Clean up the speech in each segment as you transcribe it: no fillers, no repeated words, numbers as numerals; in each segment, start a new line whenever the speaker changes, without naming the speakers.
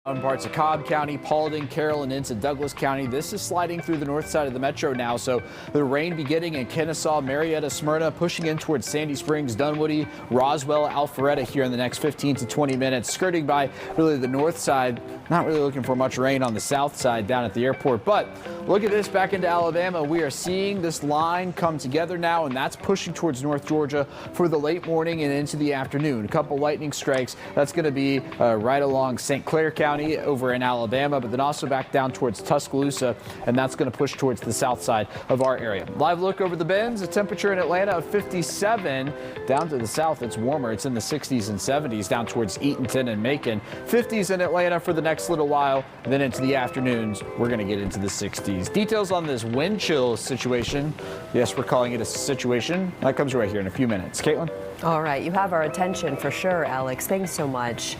In parts of Cobb County, Paulding, Carroll, and into Douglas County. This is sliding through the north side of the metro now, so the rain beginning in Kennesaw, Marietta, Smyrna, pushing in towards Sandy Springs, Dunwoody, Roswell, Alpharetta here in the next 15 to 20 minutes, skirting by really the north side. Not really looking for much rain on the south side down at the airport, but look at this back into Alabama. We are seeing this line come together now, and that's pushing towards North Georgia for the late morning and into the afternoon. A couple lightning strikes. That's going to be right along St. Clair County over in Alabama, but then also back down towards Tuscaloosa, and that's going to push towards the south side of our area. Live look over the bends. A temperature in Atlanta of 57. Down to the south, it's warmer. It's in the 60s and 70s down towards Eatonton and Macon. 50s in Atlanta for the next little while. And then into the afternoons, we're going to get into the 60s. Details on this wind chill situation. Yes, we're calling it a situation. That comes right here in a few minutes. Caitlin?
All right, you have our attention for sure, Alex. Thanks so much.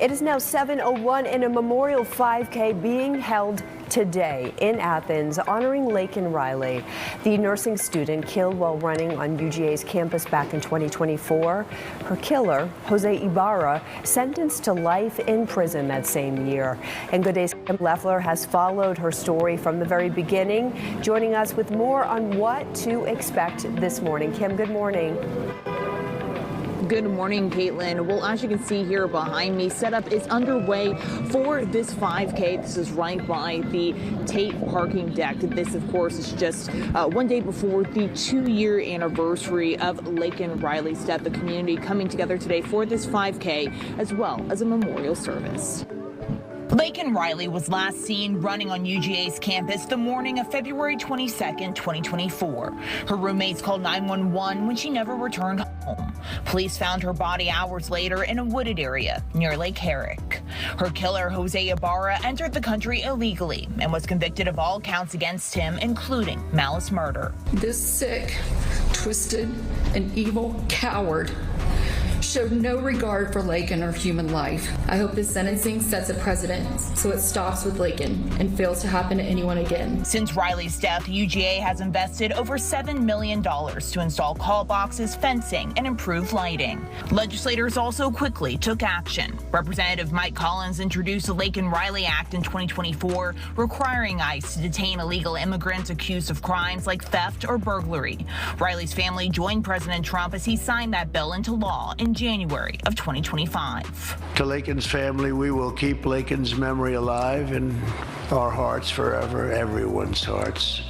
It is now 7:01 and a memorial 5K being held today in Athens honoring Laken Riley, the nursing student killed while running on UGA's campus back in 2024. Her killer, Jose Ibarra, sentenced to life in prison that same year. And Good Day's Kim Leffler has followed her story from the very beginning, joining us with more on what to expect this morning. Kim, good morning.
Good morning, Caitlin. Well, as you can see here behind me, setup is underway for this 5K. This is right by the Tate parking deck. This, of course, is just one day before the 2-year anniversary of Laken Riley's death. The community coming together today for this 5K, as well as a memorial service. Laken Riley was last seen running on UGA's campus the morning of February 22nd, 2024. Her roommates called 911 when she never returned home. Police found her body hours later in a wooded area near Lake Herrick. Her killer, Jose Ibarra, entered the country illegally and was convicted of all counts against him, including malice murder.
This sick, twisted, and evil coward showed no regard for Laken or human life. I hope this sentencing sets a precedent so it stops with Laken and fails to happen to anyone again.
Since Riley's death, UGA has invested over $7 million to install call boxes, fencing, and improve lighting. Legislators also quickly took action. Representative Mike Collins introduced the Laken Riley Act in 2024, requiring ICE to detain illegal immigrants accused of crimes like theft or burglary. Riley's family joined President Trump as he signed that bill into law in January of 2025.
To Laken's family, we will keep Laken's memory alive in our hearts forever, everyone's hearts.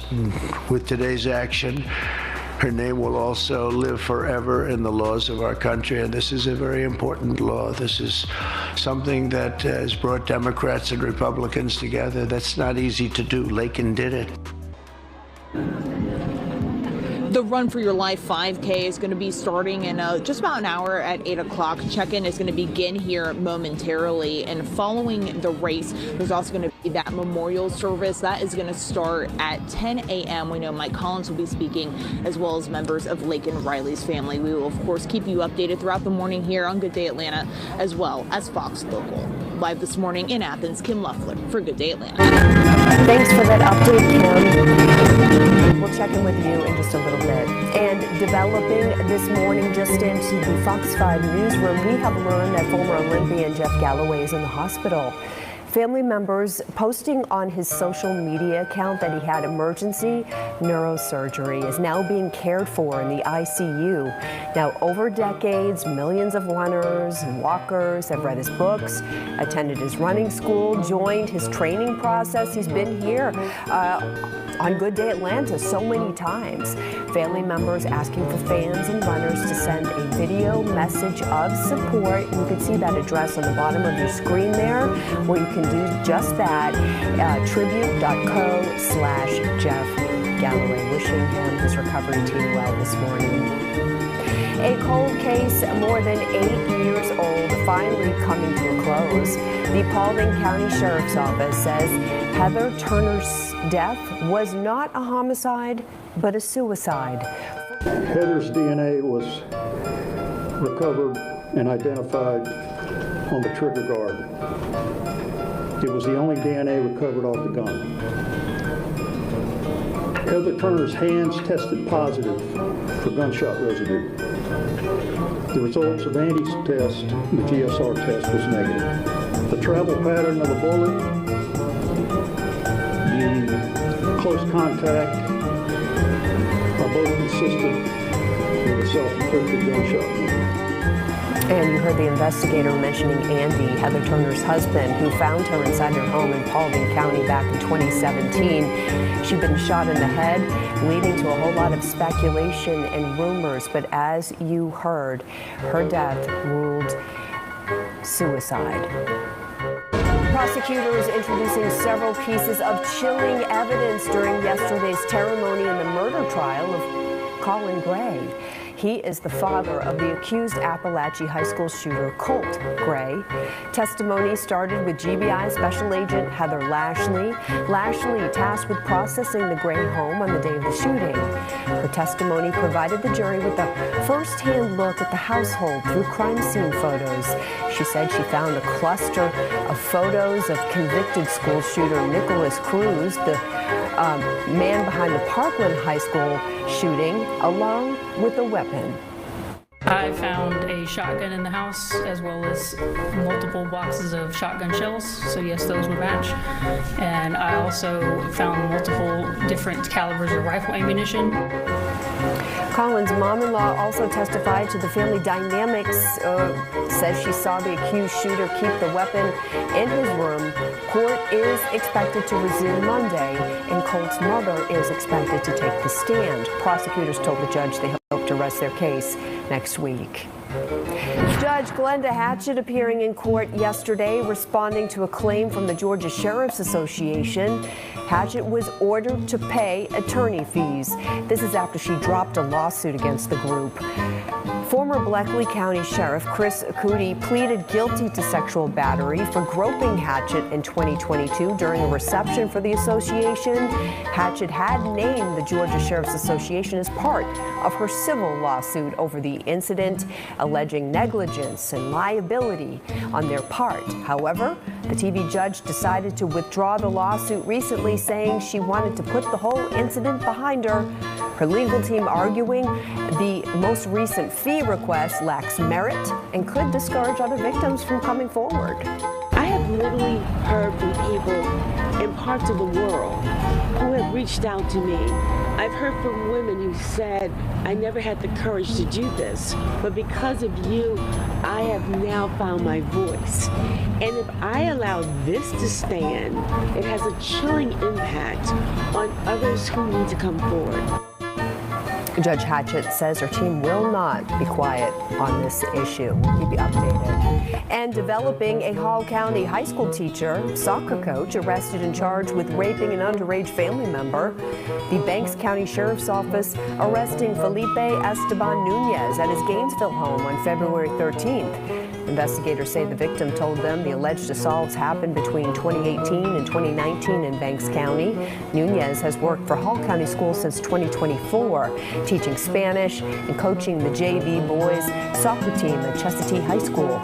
With today's action, her name will also live forever in the laws of our country, and this is a very important law. This is something that has brought Democrats and Republicans together. That's not easy to do. Laken did it.
The Run for Your Life 5K is going to be starting in just about an hour at 8 o'clock. Check-in is going to begin here momentarily. And following the race, there's also going to be that memorial service. That is going to start at 10 a.m. We know Mike Collins will be speaking, as well as members of Laken Riley's family. We will, of course, keep you updated throughout the morning here on Good Day Atlanta, as well as Fox Local. Live this morning in Athens, Kim Leffler for Good Day Atlanta.
Thanks for that update, Kim. We'll check in with you in just a little bit. And developing this morning just into the Fox 5 newsroom, we have learned that former Olympian Jeff Galloway is in the hospital. Family members posting on his social media account that he had emergency neurosurgery, is now being cared for in the ICU. Now, over decades, millions of runners and walkers have read his books, attended his running school, joined his training process. He's been here on Good Day Atlanta so many times. Family members asking for fans and runners to send a video message of support. You can see that address on the bottom of your screen there, where you can do just that. Tribute.co/Jeff Galloway. Wishing him, his recovery team, well this morning. A cold case more than 8 years old finally coming to a close. The Paulding County Sheriff's Office says Heather Turner's death was not a homicide, but a suicide.
Heather's DNA was recovered and identified on the trigger guard. It was the only DNA recovered off the gun. Heather Turner's hands tested positive for gunshot residue. The results of Andy's test, the GSR test, was negative. The travel pattern of the bullet, the close contact are both consistent with a self-inflicted gunshot wound.
And you heard the investigator mentioning Andy, Heather Turner's husband, who found her inside her home in Paulding County back in 2017. She'd been shot in the head, leading to a whole lot of speculation and rumors. But as you heard, her death ruled suicide. Prosecutors introducing several pieces of chilling evidence during yesterday's ceremony in the murder trial of Colin Gray. He is the father of the accused Appalachia High School shooter, Colt Gray. Testimony started with GBI Special Agent Heather Lashley. Lashley tasked with processing the Gray home on the day of the shooting. Her testimony provided the jury with a first-hand look at the household through crime scene photos. She said she found a cluster of photos of convicted school shooter Nicholas Cruz, the man behind the Parkland High School shooting, along with a weapon.
I found a shotgun in the house as well as multiple boxes of shotgun shells, so yes, those would match. And I also found multiple different calibers of rifle ammunition.
Colin's mom-in-law also testified to the family dynamics, says she saw the accused shooter keep the weapon in his room. Court is expected to resume Monday, and Colt's mother is expected to take the stand. Prosecutors told the judge they hope to rest their case next week. Judge Glenda Hatchett appearing in court yesterday, responding to a claim from the Georgia Sheriff's Association. Hatchett was ordered to pay attorney fees. This is after she dropped a lawsuit against the group. Former Bleckley County Sheriff Chris Cootie pleaded guilty to sexual battery for groping Hatchett in 2022 during a reception for the association. Hatchett had named the Georgia Sheriff's Association as part of her civil lawsuit over the incident, alleging negligence and liability on their part. However, the TV judge decided to withdraw the lawsuit recently, saying she wanted to put the whole incident behind her. Her legal team arguing the most recent fee request lacks merit and could discourage other victims from coming forward.
I have literally heard from people in parts of the world who have reached out to me. I've heard from women who said, I never had the courage to do this, but because of you, I have now found my voice. And if I allow this to stand, it has a chilling impact on others who need to come forward.
Judge Hatchett says her team will not be quiet on this issue. We'll keep you updated. And developing, a Hall County high school teacher, soccer coach, arrested and charged with raping an underage family member. The Banks County Sheriff's Office arresting Felipe Esteban Nunez at his Gainesville home on February 13th. Investigators say the victim told them the alleged assaults happened between 2018 and 2019 in Banks County. Nunez has worked for Hall County Schools since 2024, teaching Spanish and coaching the JV boys soccer team at Chestatee High School.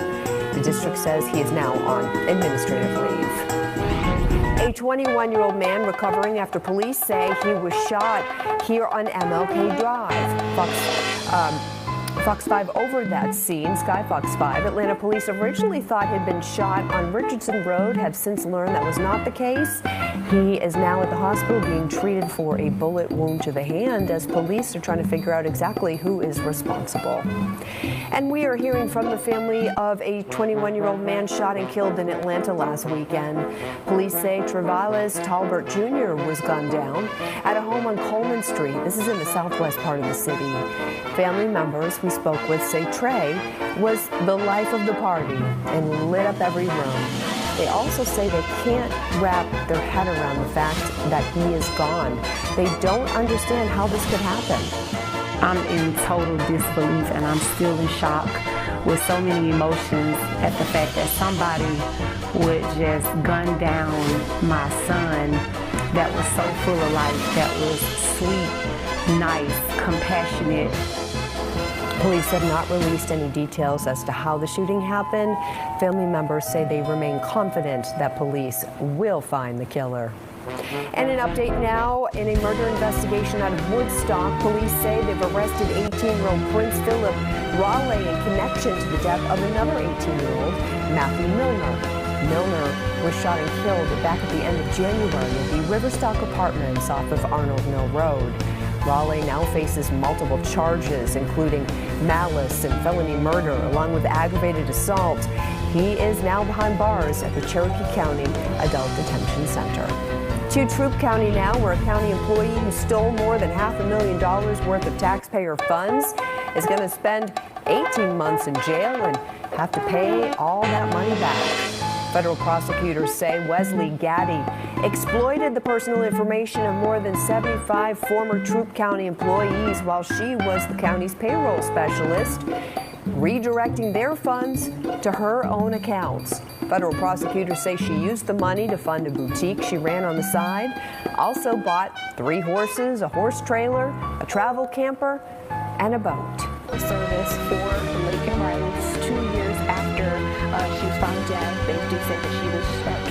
The district says he is now on administrative leave. A 21-year-old man recovering after police say he was shot here on MLK Drive. Fox 5 over that scene. Sky Fox 5. Atlanta police originally thought he'd been shot on Richardson Road, have since learned that was not the case. He is now at the hospital being treated for a bullet wound to the hand as police are trying to figure out exactly who is responsible. And we are hearing from the family of a 21-year-old man shot and killed in Atlanta last weekend. Police say Travales Talbert Jr. was gunned down at a home on Coleman Street. This is in the southwest part of the city. Family members we spoke with say Trey was the life of the party and lit up every room. They also say they can't wrap their head around the fact that he is gone. They don't understand how this could happen.
I'm in total disbelief and I'm still in shock with so many emotions at the fact that somebody would just gun down my son that was so full of life, that was sweet, nice, compassionate.
Police have not released any details as to how the shooting happened. Family members say they remain confident that police will find the killer. And an update now, in a murder investigation out of Woodstock, police say they've arrested 18-year-old Prince Philip Raleigh in connection to the death of another 18-year-old, Matthew Milner. Milner was shot and killed back at the end of January at the Riverstock Apartments off of Arnold Mill Road. Raleigh now faces multiple charges, including malice and felony murder, along with aggravated assault. He is now behind bars at the Cherokee County Adult Detention Center. To Troup County now, where a county employee who stole more than $500,000 worth of taxpayer funds is going to spend 18 months in jail and have to pay all that money back. Federal prosecutors say Wesley Gaddy exploited the personal information of more than 75 former Troup County employees while she was the county's payroll specialist, redirecting their funds to her own accounts. Federal prosecutors say she used the money to fund a boutique she ran on the side, also bought 3 horses, a horse trailer, a travel camper, and a boat.
Service for Laken Riley 2 years after she was found dead. They do say that she was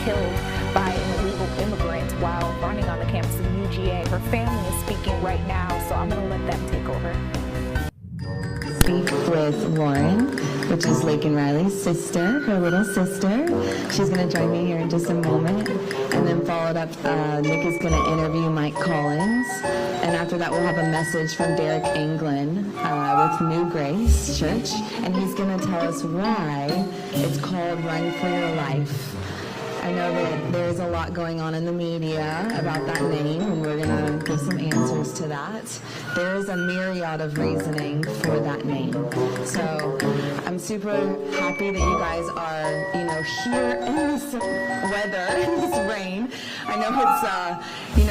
killed by an illegal immigrant while running on the campus of UGA. Her family is speaking right now, so I'm going to let them take over.
Speak with Lauren, which is Laken Riley's sister, her little sister. She's going to join me here in just a moment. And then followed up, Nick is going to interview Mike Collins. And after that, we'll have a message from Derek Anglin with New Grace Church. And he's going to tell us why it's called Run for Your Life. I know that there's a lot going on in the media about that name, and we're going to give some answers to that. There is a myriad of reasoning for that name. So I'm super happy that you guys are, here in this weather, in this rain. I know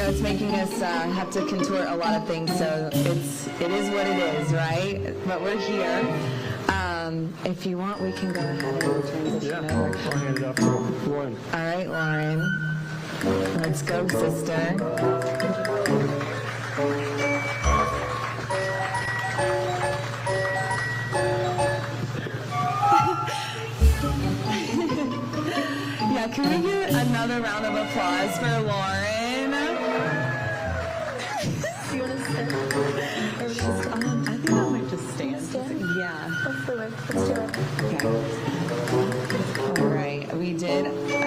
it's making us have to contort a lot of things, so it is what it is, right? But we're here. If you want, we can go ahead and transition over.
I'll hand it off to Lauren.
All right, Lauren. Let's go, sister. Yeah, can we get another round of applause for Lauren? You want to sit? Or just, I think I might just stand. Yeah.
Let's do it.
Okay. All right. I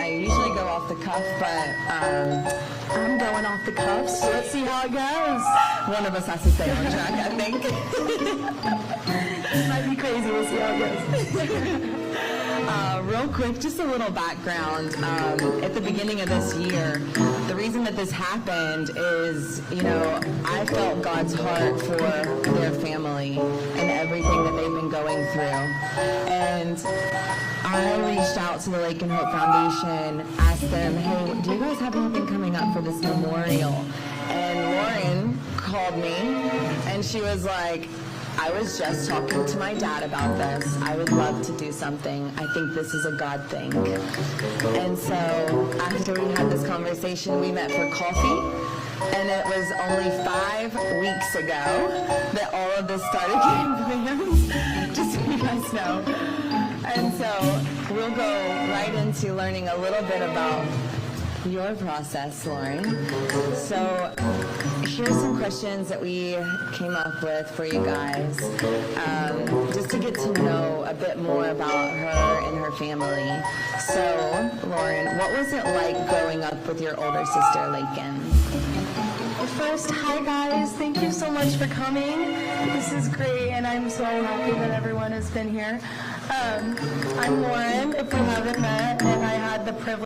usually go off the cuff, but I'm going off the cuff, so let's see how it goes. One of us has to stay on track, I think. Might be crazy. We'll see how it goes. Real quick, just a little background. At the beginning of this year, the reason that this happened is, I felt God's heart for their family and everything that they've been going through. And I reached out to the Laken Hope Foundation, asked them, hey, do you guys have anything coming up for this memorial? And Lauren called me, and she was like, I was just talking to my dad about this. I would love to do something. I think this is a God thing. And so after we had this conversation, we met for coffee. And it was only 5 weeks ago that all of this started getting planned, just so you guys know. And so we'll go right into learning a little bit about your process, Lauren. So here's some questions that we came up with for you guys, just to get to know a bit more about her and her family. So, Lauren, what was it like growing up with your older sister, Laken?
First, hi guys, thank you so much for coming. This is great, and I'm so happy that everyone has been here. I'm Lauren, if we haven't met, and I had the privilege